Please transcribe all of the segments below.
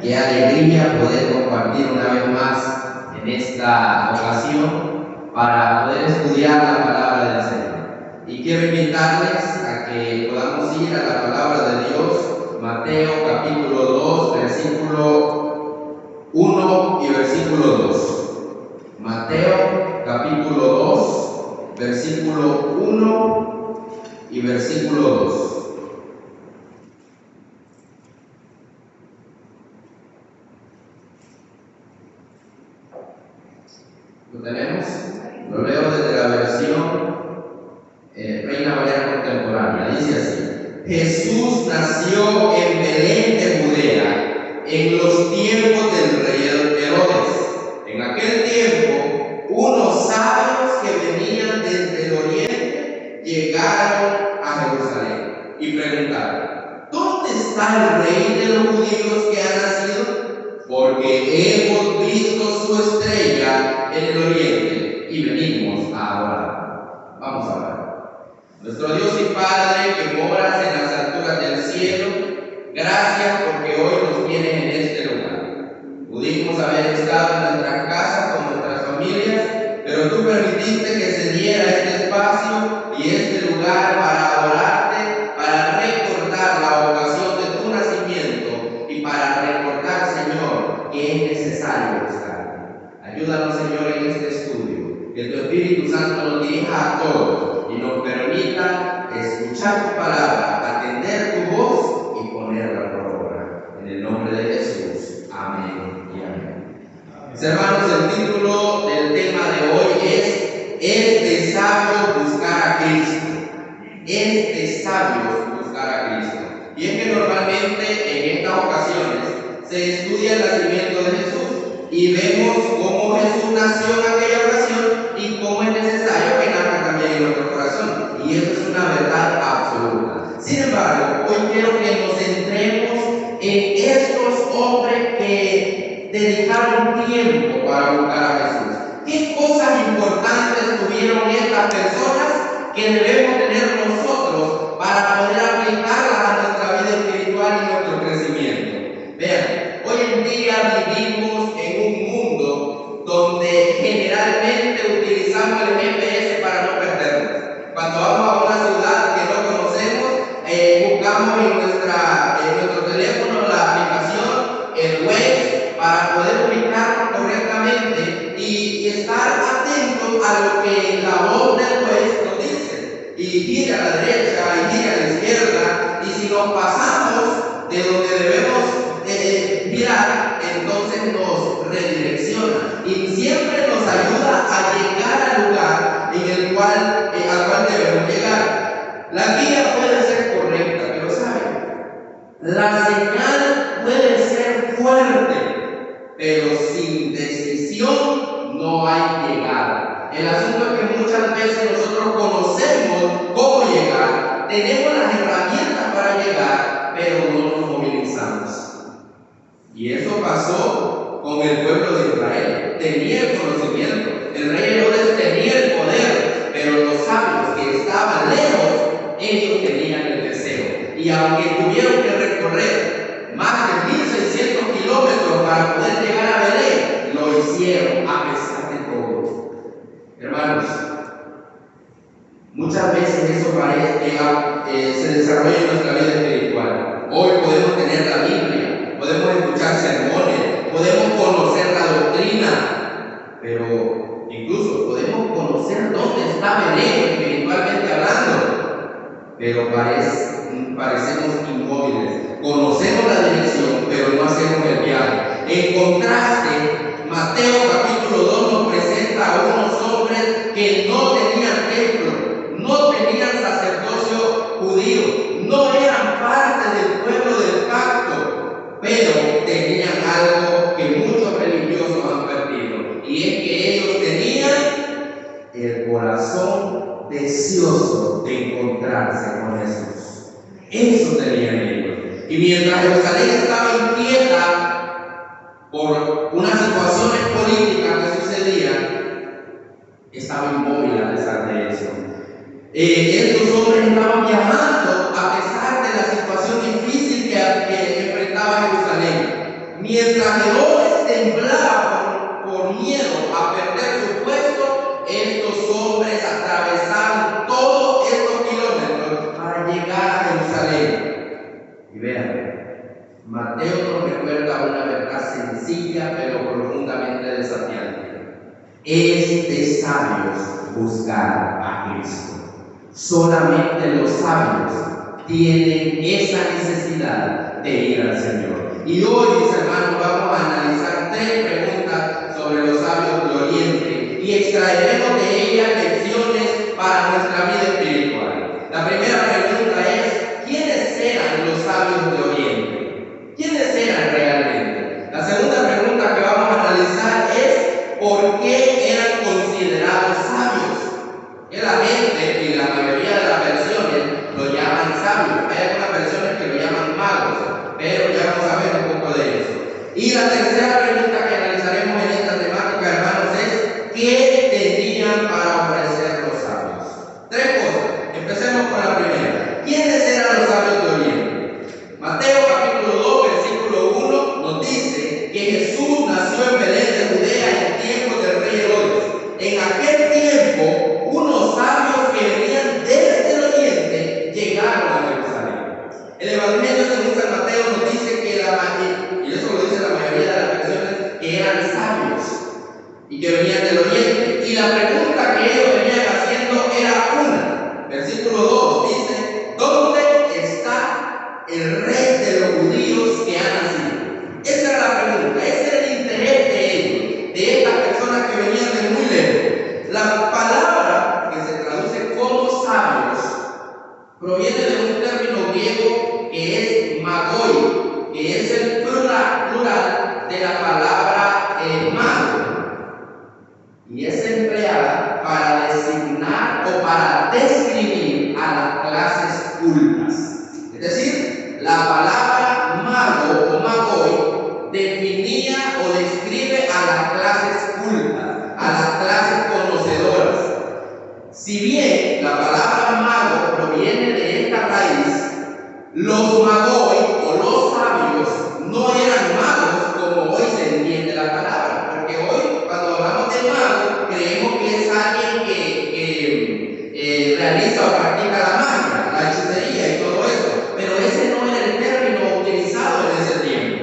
Qué alegría poder compartir una vez más en esta ocasión para poder estudiar la palabra del Señor. Y quiero invitarles a que podamos ir a la palabra de Dios, Mateo capítulo 2, versículo 1 y versículo 2. Mateo capítulo 2, versículo 1 y versículo 2. ¿Lo tenemos? Lo leo desde la versión Reina Valera Contemporánea. Dice así: Jesús nació en Belén de Judea en los tiempos del rey Herodes. En aquel tiempo, unos sabios que venían desde el oriente llegaron a Jerusalén y preguntaron: ¿dónde está el rey de los judíos que ha nacido? Porque hemos visto su estrella en el oriente y venimos a adorar. Vamos a orar. Nuestro Dios y Padre, que moras en las alturas del cielo, gracias porque hoy nos tienes en este lugar. Pudimos haber estado en nuestras casas con nuestras familias, pero tú permitiste que se diera este espacio y este lugar para adorarte, para recordar la ocasión de tu nacimiento y para recordar, Señor, que es necesario buscar. Ayúdanos, Señor, en este estudio, que tu Espíritu Santo nos dirija a todos y nos permita escuchar tu palabra, atender tu voz y ponerla por obra. En el nombre de Jesús. Amén y amén. Mis hermanos, el título del tema de hoy es de sabios buscar a Cristo. Es de sabios buscar a Cristo. Y es que normalmente en estas ocasiones se estudia el nacimiento de Jesús y vemos cómo Jesús nació en aquella ocasión y cómo es necesario que nazca también en nuestro corazón. Y eso es una verdad absoluta. Sin embargo, hoy quiero que nos centremos en estos hombres que dedicaron tiempo para buscar a Jesús. ¿Qué cosas importantes tuvieron estas personas que debemos tener nosotros para poder aplicarlas a nuestra vida espiritual y nuestro crecimiento? Vean, hoy en día vivimos en un mundo donde generalmente utilizamos el GPS para no perdernos. Cuando vamos a una ciudad que no conocemos, buscamos en nuestro teléfono la aplicación, el Waze, para poder ubicarnos correctamente y estar atentos a lo que la voz del Waze nos dice. Y gira a la derecha y gira a la izquierda, y si nos pasamos de donde debemos mirar, entonces nos redirecciona y siempre nos ayuda a llegar al lugar al cual debemos llegar. La guía puede ser correcta, pero ¿saben? La señal puede ser fuerte, pero sin decisión no hay llegada. El asunto es que muchas veces nosotros conocemos cómo llegar, tenemos las herramientas para llegar, pero no nos movilizamos. Y eso pasó con el pueblo de Israel. Tenía el conocimiento, el rey Herodes tenía el poder, pero los sabios que estaban lejos, ellos tenían el deseo. Y aunque tuvieron que recorrer más de 1600 kilómetros para poder llegar a Belén, lo hicieron a pesar de todo. Hermanos, muchas veces eso se desarrolla en nuestra vida espiritual. Hoy podemos tener la Biblia, podemos escuchar sermones, podemos conocer la doctrina, pero incluso podemos conocer dónde está Belén espiritualmente hablando, pero parecemos inmóviles. Conocemos la dirección, pero no hacemos el viaje. En contraste, Mateo capítulo 2 nos presenta a unos hombres que no tenían templo, no tenían sacerdocio judío, no eran parte del pueblo del pacto, pero tenían algo que muchos religiosos han perdido, y es que ellos tenían el corazón deseoso de encontrarse con Jesús. Eso tenían ellos. Y mientras Jerusalén estaba inquieta por unas situaciones políticas que sucedían, estaba inmóvil a pesar de eso. Estos hombres estaban viajando a pesar de la situación difícil que enfrentaba Jerusalén. Mientras Herodes temblaba por miedo a perder su puesto, estos hombres atravesaron todos estos kilómetros para llegar a Jerusalén. Y vean, Mateo nos recuerda una verdad sencilla pero profundamente desafiante. Es de sabios buscar a Cristo. Solamente los sabios tienen esa necesidad de ir al Señor. Y hoy, mis hermanos, vamos a analizar 3 preguntas sobre los sabios de Oriente y extraeremos de ellas lecciones para nuestra vida espiritual. La primera pregunta es: ¿quiénes eran los sabios de Oriente? ¿Quiénes eran realmente? La segunda pregunta que vamos a analizar es: ¿por qué eran considerados sabios? Que la gente y la mayoría de las versiones lo llaman sabios. Hay algunas versiones que lo llaman magos, pero ya vamos a ver un poco de eso. Y la tercera pregunta que analizaremos en esta temática, hermanos, es: ¿qué tenían para ofrecer los sabios? 3 cosas. Empecemos con la primera. ¿Quiénes eran los sabios de Oriente? Mateo capítulo 2, versículo 1 nos dice que Jesús nació en Belén de Judea en tiempos del rey Herodes. En aquel tiempo, unos sabios que venían desde el oriente llegaron a Jerusalén. El Evangelio según San Mateo nos dice que y eso lo dice la mayoría de las versiones, que eran sabios y que venían del oriente. Y la pregunta que ellos venían haciendo era una. Versículo 2 dice: ¿dónde está el rey de los judíos que ha nacido? Esa era la pregunta, ese era el interés de ellos, de estas personas que venían de muy lejos. La palabra que se traduce como sabios proviene de un término griego que es magoi, que es el plural de la palabra mago, y es empleada para designar o para describir a las clases cultas. Es decir, la palabra mago o magoi definía o describe a las clases cultas, a las clases conocedoras. Si bien la palabra mago proviene de esta raíz, los magoi o los sabios no eran magos como hoy se entiende la palabra, porque hoy cuando hablamos de mago creemos que es alguien que realiza o practica la magia, la hechicería y todo eso, pero ese no era el término utilizado en ese tiempo.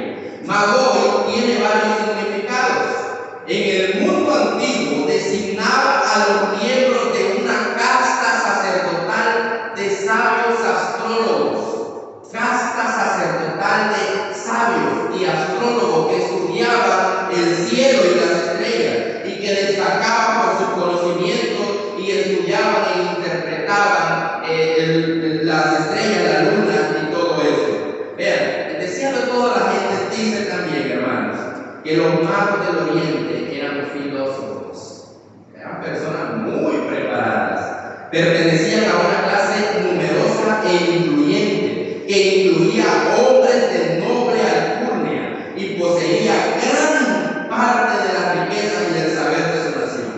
Magoi tiene varios significados. En el mundo antiguo designaba a los miembros de una casta sacerdotal de sabios astrólogos. Casta sacerdotal de sabios y astrólogos que estudiaban el cielo y las estrellas y que destacaban por sus conocimientos y estudiaban e interpretaban las estrellas, la luna y todo eso. Vean, el deseo de toda la gente dice también, hermanos, que los magos del oriente eran filósofos, eran personas muy preparadas, pertenecían a una clase numerosa e influyente, que incluía hombres de noble alcurnia y poseía gran parte de las riquezas y del saber de su nación.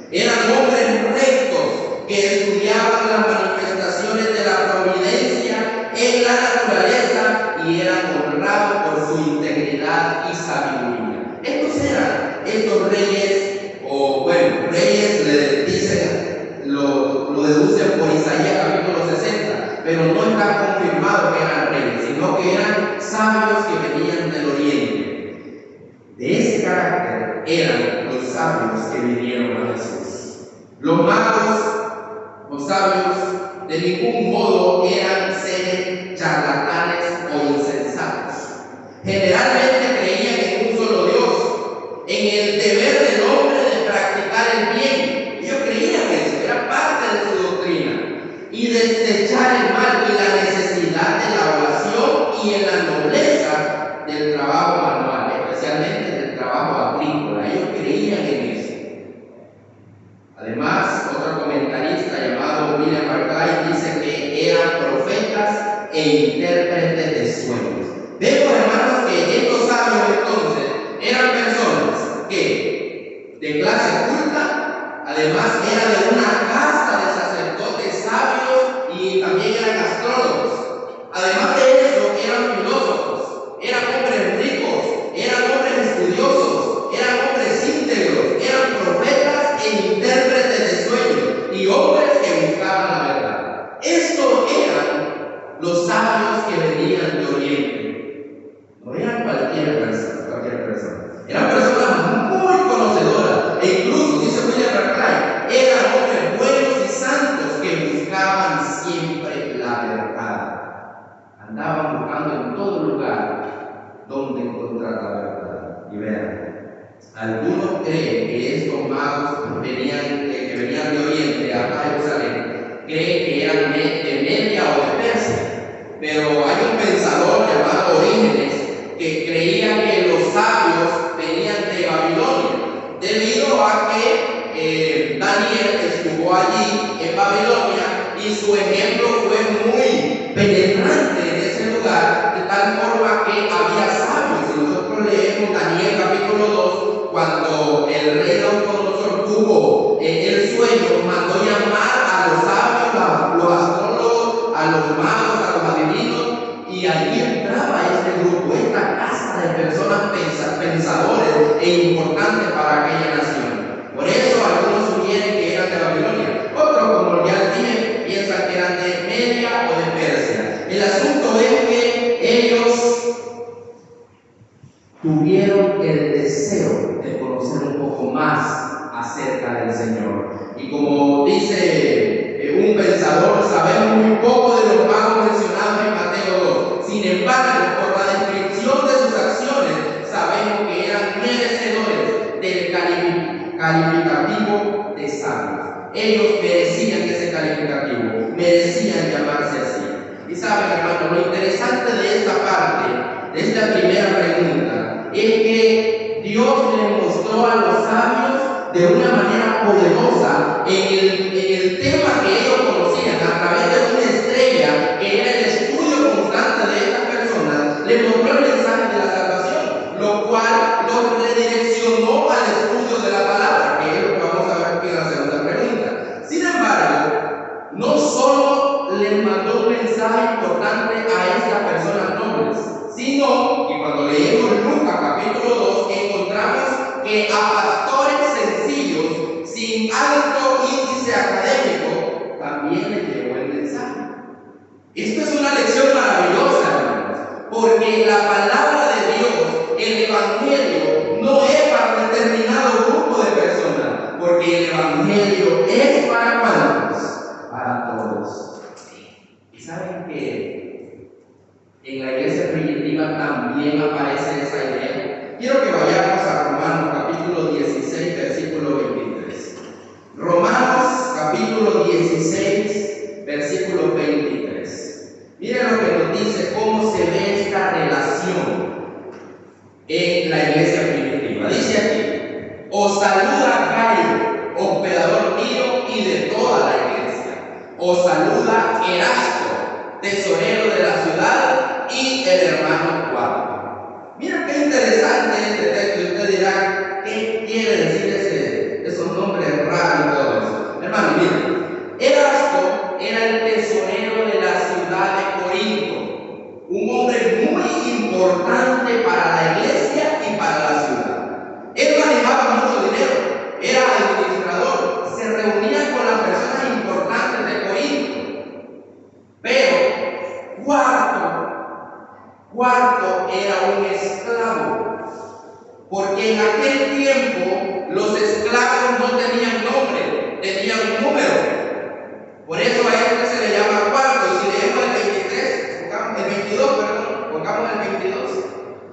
Eran hombres rectos que estudiaban las manifestaciones de la providencia en la naturaleza y eran honrados por su integridad y sabiduría. Estos eran estos reyes, o bueno, reyes le dicen, lo deducen por Isaías capítulo 60, pero no está confirmado que eran reyes, sino que eran sabios que venían del oriente. De ese carácter eran los sabios que vinieron a Jesús. Los magos, los sabios, de ningún modo eran seres charlatanes o insensatos. Generalmente creían en un solo Dios, en el deber del hombre de practicar el bien. Ellos creían eso, era parte de su doctrina. Y desechar el mal y la necesidad de la oración y en la nobleza del trabajo manual, especialmente del trabajo agrícola. Ellos creían en eso. Además, otro comentarista llamado William Barclay dice que eran profetas e intérpretes de sueños. Vemos, hermanos, que estos sabios entonces eran personas que de clase culta, además eran de una casta de sacerdotes sabios y también eran astrólogos. Además de eso, eran filósofos, eran hombres ricos, eran buscaban la verdad. Estos eran los sabios que venían de Oriente. No eran cualquier persona. Eran personas muy conocedoras. E incluso, dice William Barclay, eran hombres buenos y santos que buscaban siempre la verdad. Andaban buscando en todo lugar donde encontrar la verdad. Y vean, algunos creen que estos magos que venían de Oriente a Jerusalén, creen que eran de Media o de Persia. Pero hay un pensador llamado Orígenes que creía que los sabios venían de Babilonia, debido a que Daniel estuvo allí en Babilonia y su ejemplo fue muy penetrante en ese lugar, de tal forma que había sabios. Y nosotros leemos Daniel capítulo 2, cuando el rey Nabucodonosor tuvo el sueño, mandó llamar a los sabios, a los astrólogos, a los magos, a los adivinos, y allí entraba este grupo, esta casta de personas pensadores e importantes para aquella nación. Por eso algunos sugieren que eran de Babilonia, otros, como ya dije, piensan que eran de Media o de Persia. El asunto es que ellos tuvieron el deseo de conocer un poco más acerca del Señor. Y como dice un pensador, sabemos muy poco de los magos mencionados en Mateo 2. Sin embargo, por la descripción de sus acciones, sabemos que eran merecedores del calificativo de sabios. Ellos merecían ese calificativo, merecían llamarse así. Y saben, hermano, lo interesante de esta parte, de esta primera pregunta, es que Dios les mostró a los sabios de una manera poderosa en el tema que ellos conocían, a través de una estrella que era el estudio constante de estas personas. Les mostró el mensaje de la salvación, lo cual los redireccionó al estudio de la palabra, que es lo que vamos a ver en la segunda pregunta. Sin embargo, no solo les mandó un mensaje importante a estas personas nobles, sino que cuando leemos Lucas capítulo 2 encontramos que a pastores sencillos, sin alto índice académico, también les llegó el mensaje. Esto es una lección maravillosa, hermanos, porque la palabra de Dios, el Evangelio, no es para un determinado grupo de personas, porque el Evangelio es para cuántos, para todos. Y saben que en la iglesia primitiva también aparece esa idea. Quiero que vayamos a Romanos capítulo 16, versículo 23. Romanos capítulo 16, versículo 23. Miren lo que nos dice, cómo se ve esta relación en la iglesia primitiva. Dice aquí: os saluda Gaio, hospedador mío y de toda la iglesia. Os saluda Erasto, tesorero de la ciudad, y el hermano Cuarto. Miren qué interesante este texto. Y usted dirá, ¿qué quiere decir esos nombres raros y todo eso? Hermano, miren, Erasto era el tesorero de la ciudad de Corinto, un hombre muy importante para la iglesia y para la ciudad. Él manejaba mucho dinero, era administrador, se reunía con las personas importantes de Corinto. Pero Cuarto era un esclavo, porque en aquel tiempo los esclavos no tenían nombre, tenían un número. Por eso a este se le llama Cuarto. Y si leemos el 22, pongamos el 22.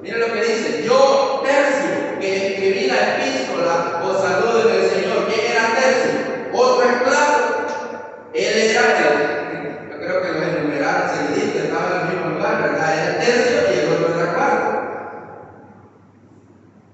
Miren lo que dice: yo, Tercio, que escribí la epístola, os saludo en el Señor. ¿Quién era Tercio? Otro esclavo. Él era yo creo que los enumeraron seguidito, estaban en el mismo lugar, ¿verdad? Era Tercio y el otro era Cuarto.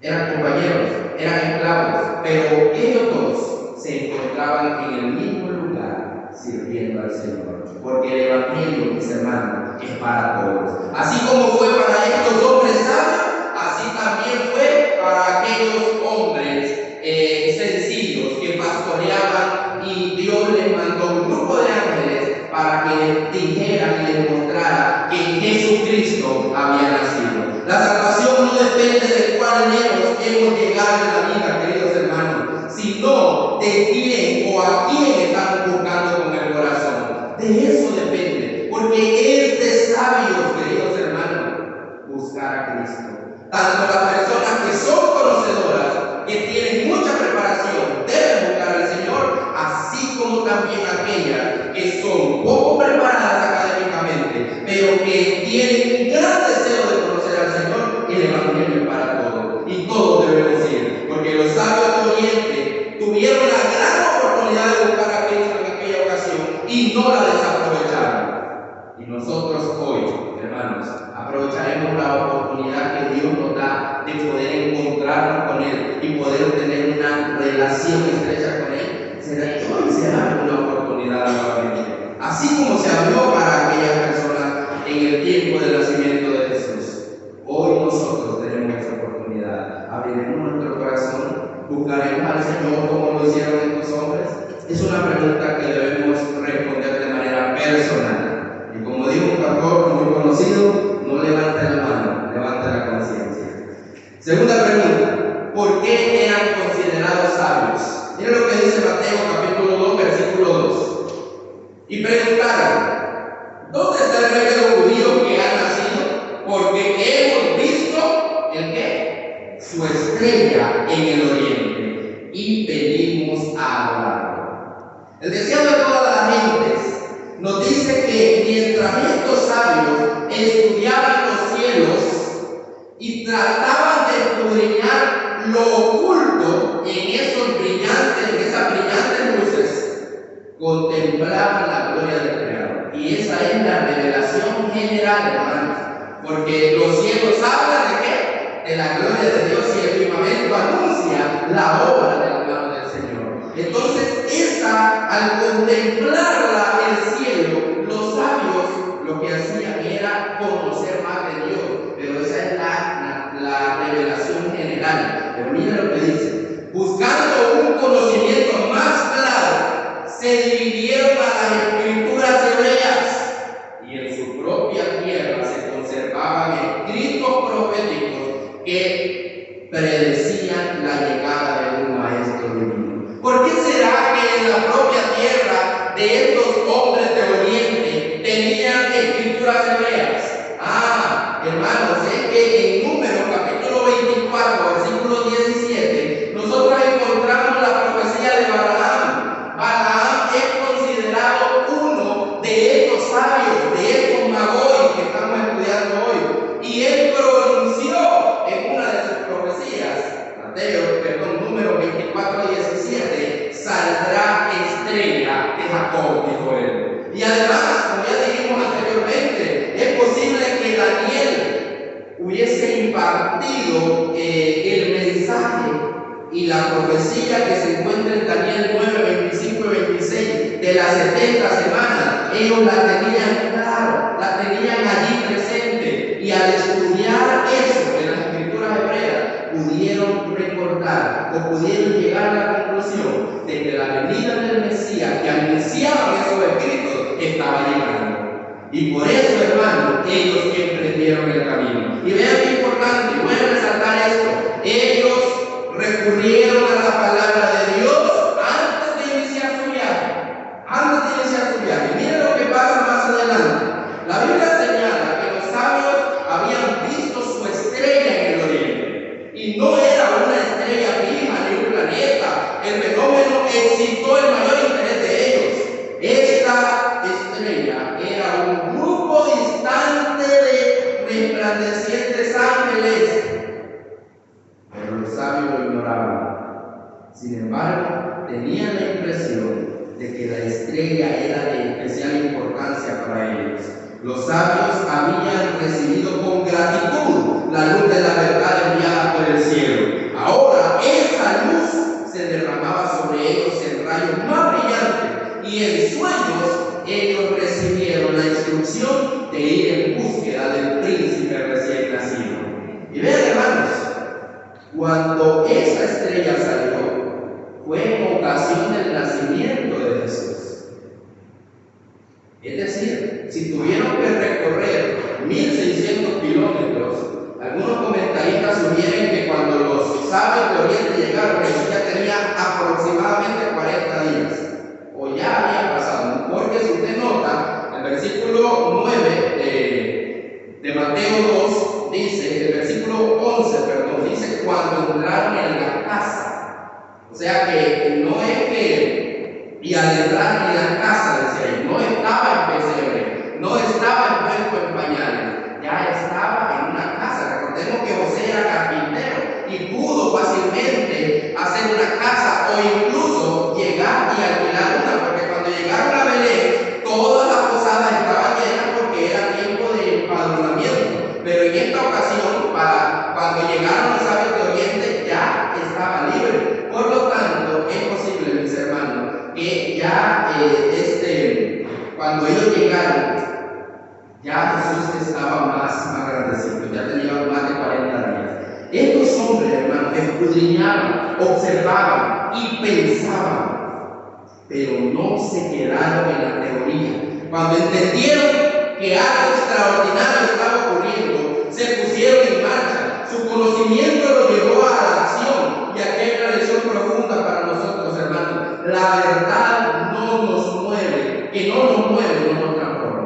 Eran compañeros, eran esclavos, pero ellos dos se encontraban en el mismo lugar sirviendo al Señor, porque el Evangelio, mis hermanos, es para todos. Así como fue para estos hombres sabios, así también fue para aquellos hombres sencillos que pastoreaban, y Dios les mandó un grupo de ángeles para que les dijeran y les mostrara que Jesucristo había nacido. La salvación no depende de cuál lejos hemos llegado en la vida, queridos hermanos, sino de quién o a quién estamos buscando con el corazón. Cristo. Tanto las personas que son conocedoras, que tienen mucha preparación, deben buscar al Señor, así como también aquellas que son poco preparadas académicamente, pero que tienen un gran deseo de conocer al Señor. El Evangelio para todos, y todos debemos ir, porque los sabios de Oriente tuvieron la gran oportunidad de buscar a Cristo en aquella ocasión y no la desaprovecharon. Y nosotros hoy, hermanos, aprovecharemos la oportunidad que Dios nos da de poder encontrarnos con Él y poder tener una relación estrecha con Él. Hoy será una oportunidad nuevamente, así como se abrió para aquellas personas en el tiempo del nacimiento de Jesús. Hoy nosotros tenemos esa oportunidad. Abriremos nuestro corazón, buscaremos al Señor como lo hicieron estos hombres. Es una pregunta que debemos responder de manera personal. Y como dijo un pastor muy conocido, no levante la mano, levante la conciencia. Segunda pregunta: ¿por qué eran considerados sabios? Miren lo que dice Mateo capítulo 2, versículo 2. Y preguntaron: ¿dónde está el rey de los judíos que ha nacido? Porque hemos visto ¿el qué? Su estrella en el oriente y venimos a adorarlo. El deseo de todas las gentes nos dice que mientras estos sabios estudiaban los cielos y trataban de escudriñar lo oculto en esas brillantes luces, contemplaban la gloria del Creador. Y esa es la revelación general, hermanos, porque los cielos hablan de qué? De la gloria de Dios, y el firmamento anuncia la obra de la mano del Señor. Entonces, al contemplarla el cielo, los sabios lo que hacían era conocer más de Dios, pero esa es la revelación general. Pero mira lo que dice: buscando un conocimiento más claro, se dirigieron a las escrituras hebreas, y en su propia tierra se conservaban escritos proféticos que predecían la llegada de un maestro divino. ¿Por qué será que en la propia tierra de estos hombres de Oriente tenían escrituras hebreas? Hermanos, es que en Números capítulo 24, versículo 17, nosotros encontramos la profecía de Balaam. Balaam es considerado uno de estos sabios, de estos magos que estamos estudiando hoy, y él pronunció en una de sus profecías, Números 24, 17, saldrá estrella de Jacob, dijo él. Y además, como ya dijimos anteriormente, es posible que Daniel hubiese impartido el mensaje y la profecía que se encuentra en Daniel 9, 25 y 26 de las 70 semanas. Ellos la tenían claro, la tenían allí presente, y al estudiar eso en las escrituras hebreas pudieron recordar o pudieron llegar a la conclusión de que la venida del Mesías que anunciaban esos escritos estaba llegando. Y por eso, hermanos, ellos emprendieron el camino. Y vean qué importante, voy a resaltar esto: ellos recurrieron a la palabra de Dios antes de iniciar su viaje. Miren lo que pasa más adelante. La Biblia señala que los sabios habían visto su estrella en el oriente, y no era una estrella fija ni un planeta. El fenómeno excitó el mayor interés de ellos. Esta estrella era un grupo distante de resplandecientes ángeles, pero los sabios lo ignoraban. Sin embargo, tenían la impresión de que la estrella era de especial importancia para ellos. Los sabios habían recibido con gratitud la luz de la verdad enviada por el cielo. Ahora esa luz se derramaba sobre ellos en rayos más brillantes, y en sueños ellos recibieron la instrucción de ir en búsqueda del príncipe recién nacido. Y vean, hermanos, cuando esa estrella salió, fue en ocasión del nacimiento de Jesús. Es decir, si tuvieron que recorrer 1600 kilómetros, algunos comentaristas sugieren que cuando los sabios de Oriente llegaron, Jesús ya tenía aproximadamente 40 días, o ya había pasado, porque si usted nota, el versículo 9 de Mateo 2 dice, el versículo cuando entraron en la casa. O sea que no es que, y al entrar en la casa, decía él, no estaba en pesebre, no estaba envuelto en pañales, ya estaba en una casa. Recordemos que José era carpintero y pudo fácilmente hacer una casa o incluso llegar y alquilar una, porque cuando llegaron a Belén, todas las posadas estaban llenas porque era tiempo de empadronamiento. Pero en esta ocasión, cuando llegaron los sabios de Oriente, ya estaba libre. Por lo tanto, es posible, mis hermanos, que ya cuando ellos llegaron, ya Jesús estaba más grandecito, ya tenía más de 40 días. Estos hombres, hermanos, escudriñaban, observaban y pensaban, pero no se quedaron en la teoría. Cuando entendieron que algo extraordinario estaba ocurriendo, se pusieron en marcha. Su conocimiento los llevó a la acción. Y aquí hay una lección profunda para nosotros, hermanos. La verdad no nos mueve, que no nos mueve, no nos transforma.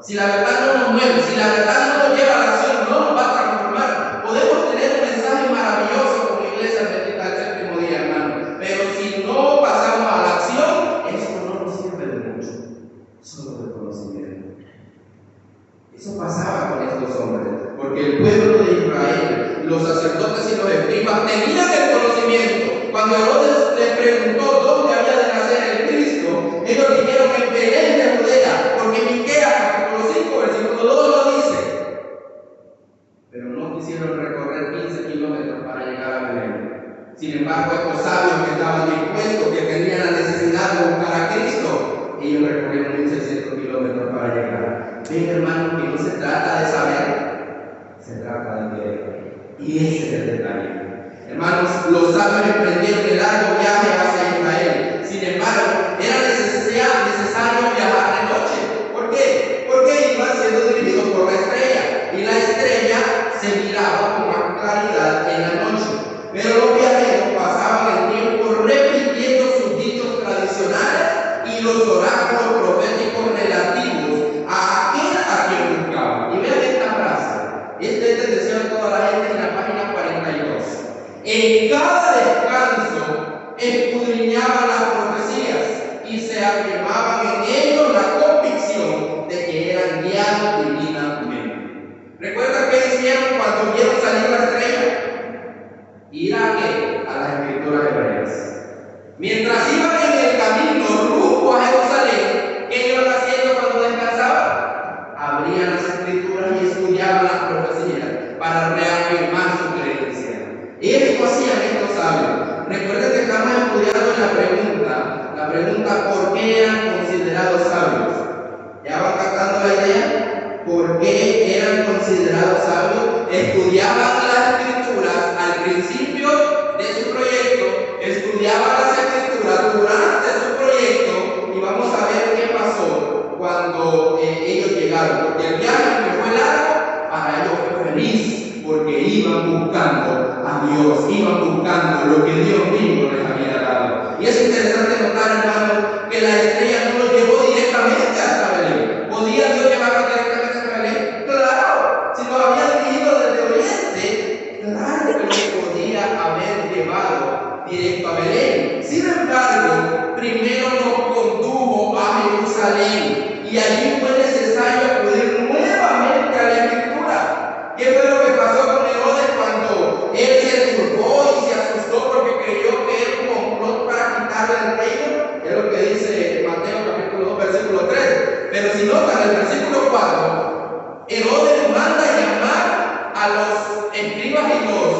Si la verdad no nos mueve, si la verdad no nos lleva a la acción, no nos va a transformar. Podemos tener un mensaje maravilloso como iglesia bendita del séptimo día, hermano, pero si no pasamos a la acción, esto no nos sirve de mucho, solo de conocimiento. Eso pasaba con estos hombres, porque el pueblo de Israel, los sacerdotes y los escribas tenían el conocimiento. Cuando Herodes les preguntó dónde había de nacer el Cristo, ellos dijeron en Belén de Judea, porque Miqueas capítulo 5, versículo 2 lo dice. Pero no quisieron recorrer 15 kilómetros para llegar a Belén. Sin embargo, estos sabios que estaban dispuestos, que tenían la necesidad de buscar a Cristo, ellos recorrieron 1600 kilómetros para llegar. Ven, hermano, que no se trata de saber, se trata de creer. Y ese es el detalle. Hermanos, los sabios emprendieron el largo viaje hacia Israel. Sin embargo, era necesario viajar de noche. ¿Por qué? Porque iban siendo dirigidos por la estrella. Y la estrella se miraba con más claridad en la noche. Pero los viajeros pasaban el tiempo repitiendo sus dichos tradicionales y los oráculos proféticos relativos a aquel a quien buscaban. Y vean esta frase. Este es el deseo de toda la gente en la página 42. En cada descanso escudriñaban las profecías y se afirmaban en ellos la convicción de que eran guiados divinamente. ¿Recuerdan qué hicieron cuando vieron salir la estrella? Ir a qué? A las escrituras hebreas. Mientras iban en el camino rumbo a Jerusalén, ¿qué iban haciendo cuando descansaban? Abrían las escrituras y estudiaban las profecías para reafirmar su creencia. Esto hacían estos sabios. Recuerden que estamos estudiando la pregunta ¿por qué eran considerados sabios? ¿Ya van captando la idea? ¿Por qué eran considerados sabios? Estudiaban las escrituras al principio de su proyecto, estudiaban las escrituras durante su proyecto, y vamos a ver qué pasó cuando ellos llegaron. Porque el viaje que fue largo, para ellos fue feliz, porque iban buscando a Dios, iban buscando lo que Dios mismo les había dado. Y es interesante notar, hermanos, que la estrella no los llevó directamente hasta Belén. ¿Podía Dios llevarlos directamente hasta Belén? Claro, si los había dirigido desde Oriente, claro que los podía haber llevado directo a Belén. Sin embargo, primero nos condujo a Jerusalén y allí fue necesario acudir nuevamente a la Escritura. ¿Qué fue lo que pasó con Herodes cuando él se turbó y se asustó porque creyó que era un complot para quitarle el reino? Es lo que dice Mateo capítulo 2, versículo 3. Pero si notan el versículo 4, Herodes manda llamar a los escribas y los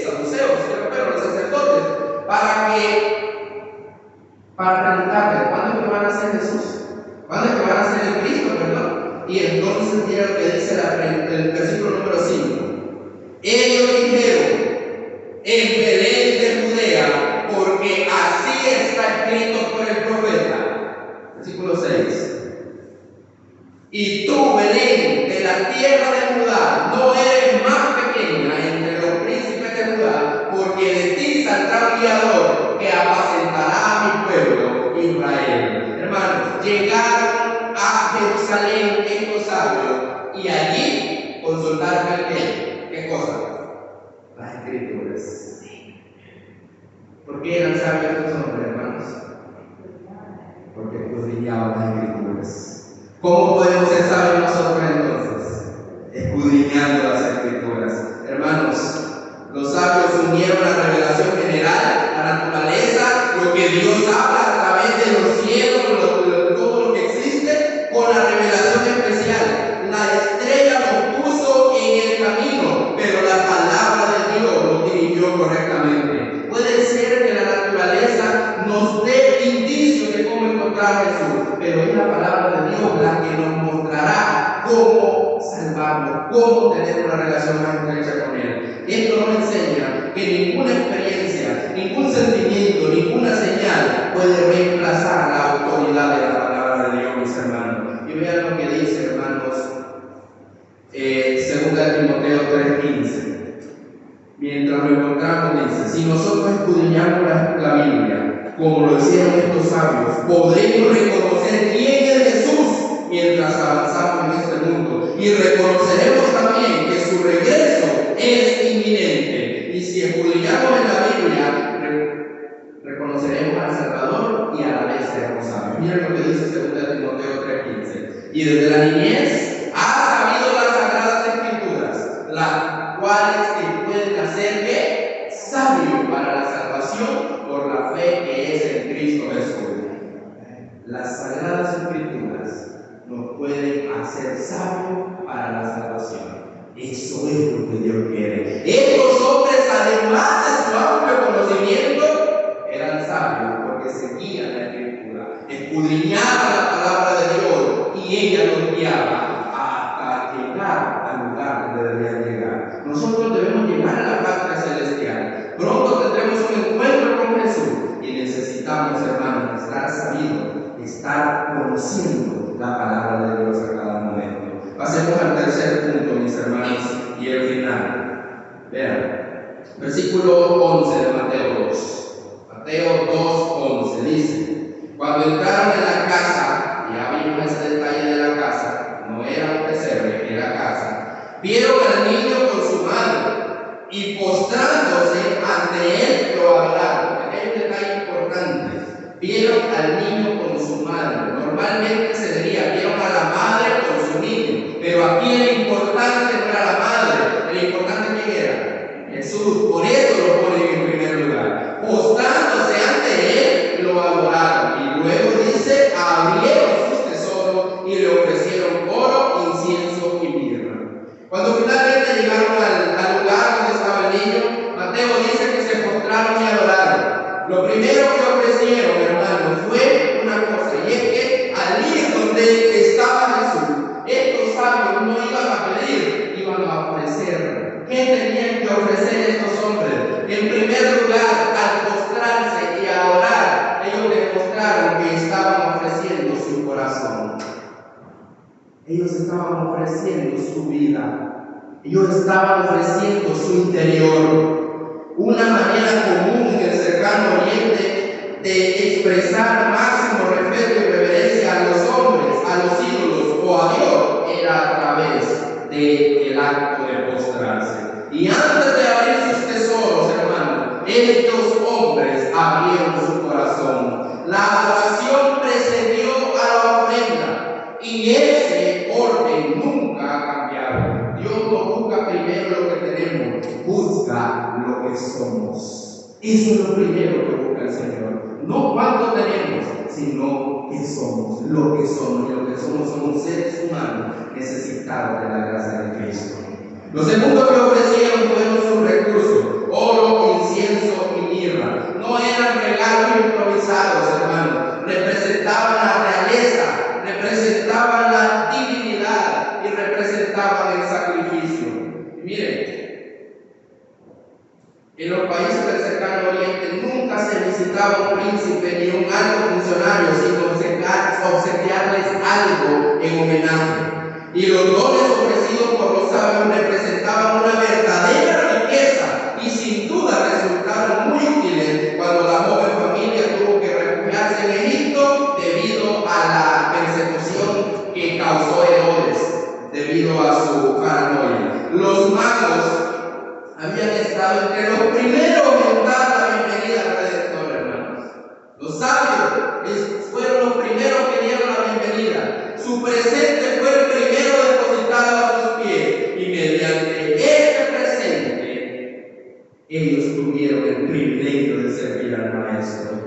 saduceos, pero los sacerdotes, para preguntarle ¿cuándo es que van a ser Jesús? ¿Cuándo es que van a ser el Cristo, perdón? Y entonces mira lo que dice el versículo número 5. Ellos dijeron en Belén de Judea, porque así está escrito por el profeta. Versículo 6. Y tú, Belén, de la tierra de Judá, no eres más pequeña entre los príncipes de Judá, porque de ti saldrá un guiador que apacentará a mi pueblo Israel. Hermanos, llegaron a Jerusalén estos sabios y allí consultaron el qué cosa, las escrituras. Escrituras. ¿Por qué eran sabios estos hombres, hermanos? Porque escudriñaban las Escrituras. ¿Cómo podemos ser sabios nosotros entonces? Escudriñando las Escrituras. Hermanos, los sabios unieron la revelación general, la naturaleza, lo que Dios habla a través de los cielos, todo lo que existe, con la revelación especial. La estrella lo puso en el camino, pero la palabra de Dios lo dirigió correctamente. Puede ser que la naturaleza nos dé indicios de cómo encontrar a Jesús, pero es la palabra de Dios la que nos mostrará cómo salvarnos, cómo tener una relación más estrecha con Él. Esto nos enseña que ninguna experiencia, ningún sentimiento, ninguna señal puede reemplazar la autoridad de la palabra de Dios, mis hermanos. Y vean lo que dice, hermanos, 2 Timoteo 3:15. Mientras lo encontramos, dice: si nosotros escudriñamos la Biblia, como lo hicieron estos sabios, podremos reconocer quién es Jesús mientras avanzamos en este mundo, y reconoceremos también que su regreso es inminente. Y si escudriñamos en la Biblia, reconoceremos al Salvador y a la vez seremos sabios. Miren lo que dice 2 Timoteo 3:15. Y desde la niñez has sabido las sagradas Escrituras, las cuales te pueden hacer ¿qué? Sabio para la salvación por la fe que es en Cristo Jesús. Las sagradas Escrituras nos pueden hacer sabios para la salvación. Eso es lo que Dios quiere. Estos hombres, además de su amplio conocimiento, eran sabios porque seguían la Escritura, escudriñaban la palabra de Dios y ella los guiaba hasta llegar al lugar donde debían llegar. Nosotros debemos llegar a la patria celestial. Pronto tendremos un encuentro con Jesús y necesitamos, hermanos, estar sabidos, estar conociendo la palabra de Dios a cada momento. Pasemos al tercer punto, mis hermanos, y el final. Vean, versículo 11 de Mateo 2. Mateo 2:11 dice: cuando entraron en la casa, ya vimos ese detalle de la casa, no era un pesebre, era casa, vieron al niño con su madre y postrándose ante él lo adoraron. Aquí hay un detalle importante. Vieron al niño con su madre. Normalmente se diría: vieron a la madre con su niño. Pero aquí el importante no era la madre, el importante ¿quién era? Jesús. Por eso lo ponen en primer lugar. Postrándose ante él, lo adoraron. Y luego dice: abrieron sus tesoros y le ofrecieron oro, incienso y mirra. Cuando finalmente llegaron al lugar donde estaba el niño, Mateo dice que se postraron y adoraron. Lo primero que ofrecieron, hermanos, fue una cosa, y es que al ir donde estaba Jesús, estos sabios no iban a pedir, iban a ofrecer. ¿Qué tenían que ofrecer estos hombres? En primer lugar, al postrarse y adorar, ellos demostraron que estaban ofreciendo su corazón. Ellos estaban ofreciendo su vida. Ellos estaban ofreciendo su interior. Una manera común en el cercano oriente de expresar máximo respeto y reverencia a los hombres, a los ídolos o a Dios era a través del acto de postrarse. Y antes de abrir sus tesoros, hermanos, estos hombres abrieron su corazón. La adoración precedió a la ofrenda y ese orden nunca ha cambiado. Dios no busca primero lo que tenemos, busca lo que somos. Eso es lo primero que busca el Señor. No cuánto tenemos, sino qué somos. Lo que somos. Y lo que somos seres humanos necesitados de la gracia de Cristo. Lo segundo que ofrecieron fueron sus recursos: oro, incienso y mirra. No eran regalos improvisados, hermanos. Representaban la realeza, representaban la divinidad y representaban el sacrificio. Y miren, en los países del cercano oriente nunca se visitaba un príncipe ni un alto funcionario sin obsequiarles algo en homenaje. Y los dones ofrecidos por los sabios representaban una verdadera riqueza y sin duda resultaron muy útiles cuando la joven familia tuvo que refugiarse en Egipto debido a la persecución que causó Herodes debido a su paranoia. Los magos habían estado entre los primeros Ellos tuvieron el privilegio de servir al Maestro.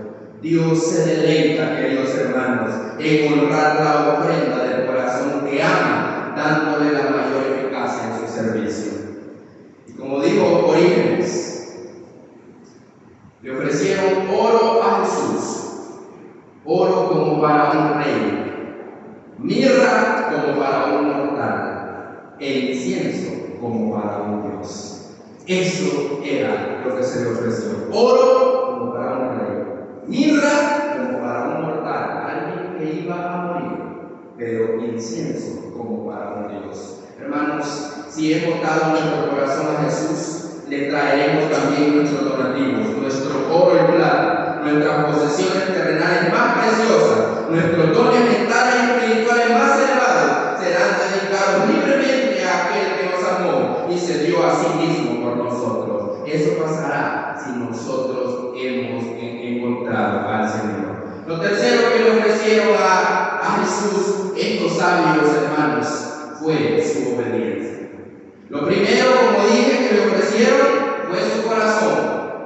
Dios se deleita, queridos hermanos, en honrar la ofrenda del corazón que ama, dándole la mayor eficacia en su servicio. Y como dijo Orígenes, le ofrecieron oro a Jesús, oro como para un rey, mirra como para un mortal, e incienso como para un Dios. Eso era lo que se le ofreció: oro como para un rey, mirra como para un mortal, alguien que iba a morir, pero incienso como para un Dios. Hermanos, si hemos dado nuestro corazón a Jesús, le traeremos también nuestros donativos, nuestro oro y plata, nuestras posesiones terrenales más preciosas, nuestros dones mentales y espirituales más elevados serán dedicados libremente a aquel que nos amó y se dio a sí mismo por nosotros. Eso pasará si nosotros hemos encontrado al Señor. Lo tercero que le ofrecieron a Jesús estos sabios hermanos fue su obediencia. Lo primero, como dije, que le ofrecieron fue su corazón.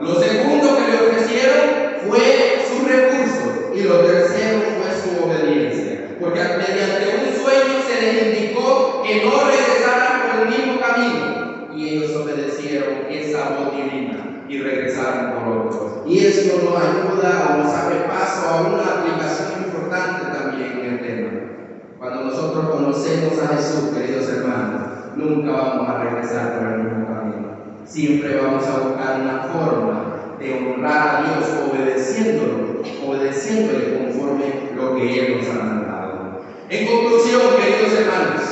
Lo segundo que le ofrecieron fue sus recursos. Y lo tercero fue su obediencia. Porque mediante un sueño se les indicó que no regresaran por el mismo camino. Y ellos obedecieron esa voz divina y regresaron por otro. Y esto nos ayuda o nos abre paso a una aplicación importante también en el tema. Cuando nosotros conocemos a Jesús, queridos hermanos, nunca vamos a regresar por el mismo camino. Siempre vamos a buscar una forma de honrar a Dios obedeciéndole conforme lo que Él nos ha mandado. En conclusión, queridos hermanos,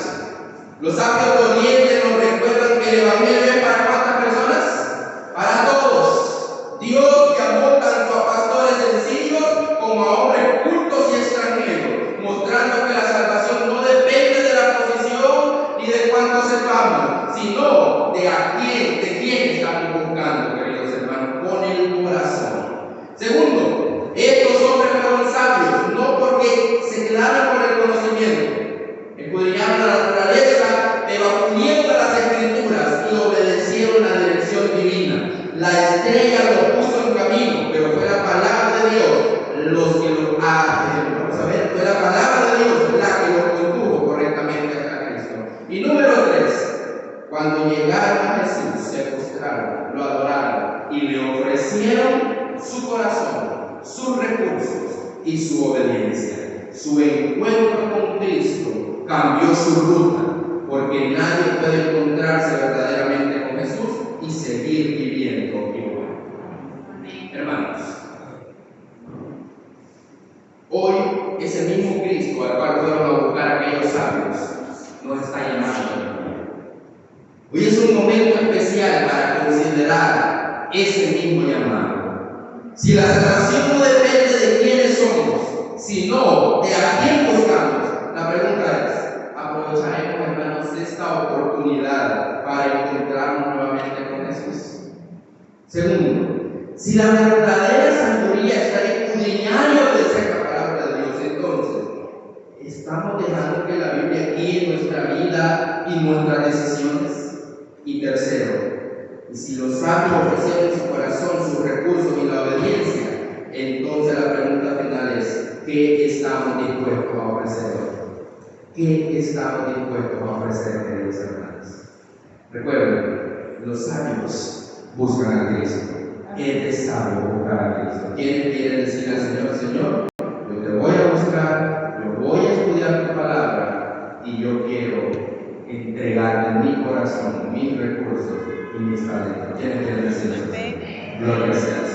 los sabios de Oriente nos recuerdan que el Evangelio es para ¿cuántas personas? Para todos. Dios llamó tanto a pastores sencillos como a hombres cultos y extranjeros, mostrando que la salvación no depende de la posición ni de cuánto sepamos, sino de quién estamos buscando, queridos hermanos, con el corazón. Segundo, estos hombres fueron sabios, no porque se quedaron con el conocimiento, escudriñaron la naturaleza, pero acudieron a las Escrituras y obedecieron la dirección divina. La estrella los puso en camino, pero fue la palabra de Dios fue la palabra de Dios la que los condujo correctamente hasta Cristo. Y número 3, cuando llegaron a Jesús, se postraron, lo adoraron y le ofrecieron su corazón, sus recursos y su obediencia. Su encuentro con Cristo cambió su ruta, porque nadie puede encontrarse verdaderamente con Jesús y seguir viviendo igual. Hermanos, hoy ese mismo Cristo al cual fueron a buscar aquellos sabios nos está llamando. Hoy es un momento especial para considerar ese mismo llamado. Si la salvación no depende de quiénes somos, sino de a quién buscamos, la pregunta es: ¿aprovecharemos, hermanos, esta oportunidad para encontrarnos nuevamente con Jesús? Segundo, si la verdadera sabiduría está escudriñando de esa palabra de Dios, entonces ¿estamos dejando que la Biblia guíe nuestra vida y nuestras decisiones? Y tercero, y si los sabios ofrecieron su corazón, sus recursos y la obediencia, entonces la pregunta final es: ¿qué estamos dispuestos a ofrecer hoy? ¿Qué estamos dispuestos a ofrecer, queridos hermanos? Recuerden, los sabios buscan a Cristo. Es sabio buscar a Cristo. ¿Quién quiere decir al Señor: Señor, yo te voy a buscar, yo voy a estudiar tu palabra y yo quiero entregar mi corazón, mis recursos y mis talentos? ¿Quién quiere decir eso? Gloria a Dios.